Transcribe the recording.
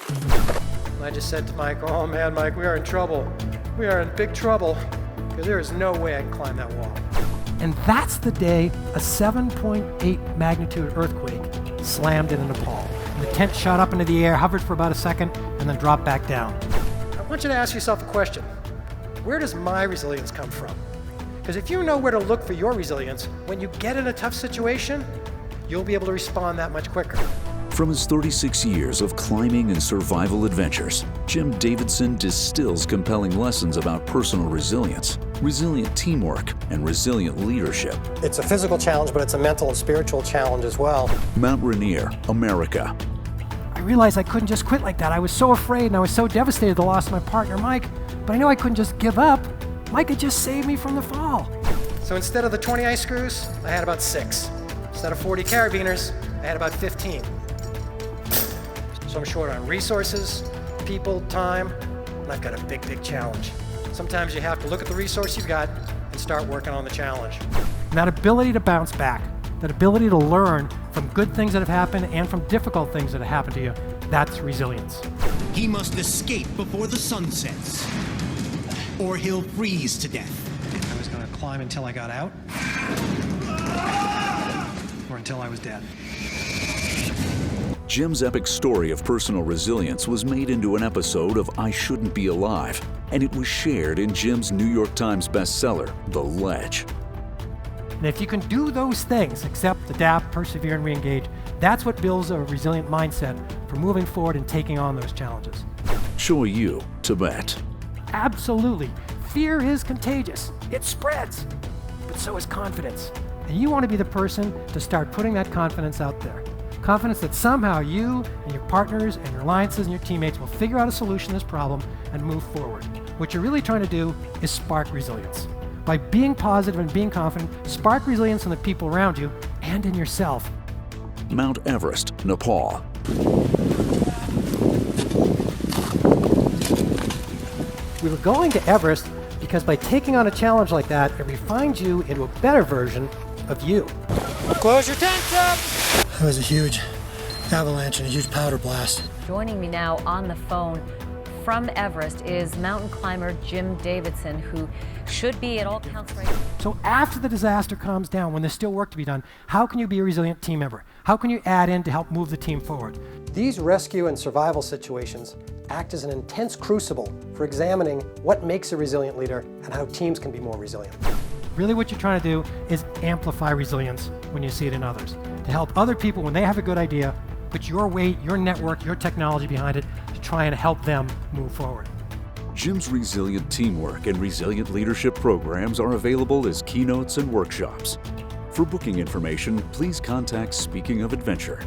And I just said to Mike, oh man, Mike, we are in trouble. We are in big trouble, because there is no way I can climb that wall. And that's the day a 7.8 magnitude earthquake slammed into Nepal. And the tent shot up into the air, hovered for about a second, and then dropped back down. I want you to ask yourself a question. Where does my resilience come from? Because if you know where to look for your resilience, when you get in a tough situation, you'll be able to respond that much quicker. From his 36 years of climbing and survival adventures, Jim Davidson distills compelling lessons about personal resilience, resilient teamwork, and resilient leadership. It's a physical challenge, but it's a mental and spiritual challenge as well. Mount Rainier, America. I realized I couldn't just quit like that. I was so afraid and I was so devastated at the loss of my partner, Mike, but I knew I couldn't just give up. Mike had just saved me from the fall. So instead of the 20 ice screws, I had about 6. Instead of 40 carabiners, I had about 15. So I'm short on resources, people, time, and I've got a big, big challenge. Sometimes you have to look at the resource you've got and start working on the challenge. And that ability to bounce back, that ability to learn from good things that have happened and from difficult things that have happened to you, that's resilience. He must escape before the sun sets, or he'll freeze to death. I was going to climb until I got out, or until I was dead. Jim's epic story of personal resilience was made into an episode of I Shouldn't Be Alive, and it was shared in Jim's New York Times bestseller, The Ledge. And if you can do those things, accept, adapt, persevere, and re-engage, that's what builds a resilient mindset for moving forward and taking on those challenges. Choyu, Tibet. Absolutely. Fear is contagious. It spreads. But so is confidence. And you want to be the person to start putting that confidence out there. Confidence that somehow you and your partners and your alliances and your teammates will figure out a solution to this problem and move forward. What you're really trying to do is spark resilience. By being positive and being confident, spark resilience in the people around you and in yourself. Mount Everest, Nepal. We were going to Everest because by taking on a challenge like that, it refines you into a better version of you. Close your tents up! It was a huge avalanche and a huge powder blast. Joining me now on the phone from Everest is mountain climber Jim Davidson, who should be at all counts right. So after the disaster calms down, when there's still work to be done, how can you be a resilient team member? How can you add in to help move the team forward? These rescue and survival situations act as an intense crucible for examining what makes a resilient leader and how teams can be more resilient. Really what you're trying to do is amplify resilience when you see it in others. To help other people when they have a good idea, put your weight, your network, your technology behind it to try and help them move forward. Jim's resilient teamwork and resilient leadership programs are available as keynotes and workshops. For booking information, please contact Speaking of Adventure.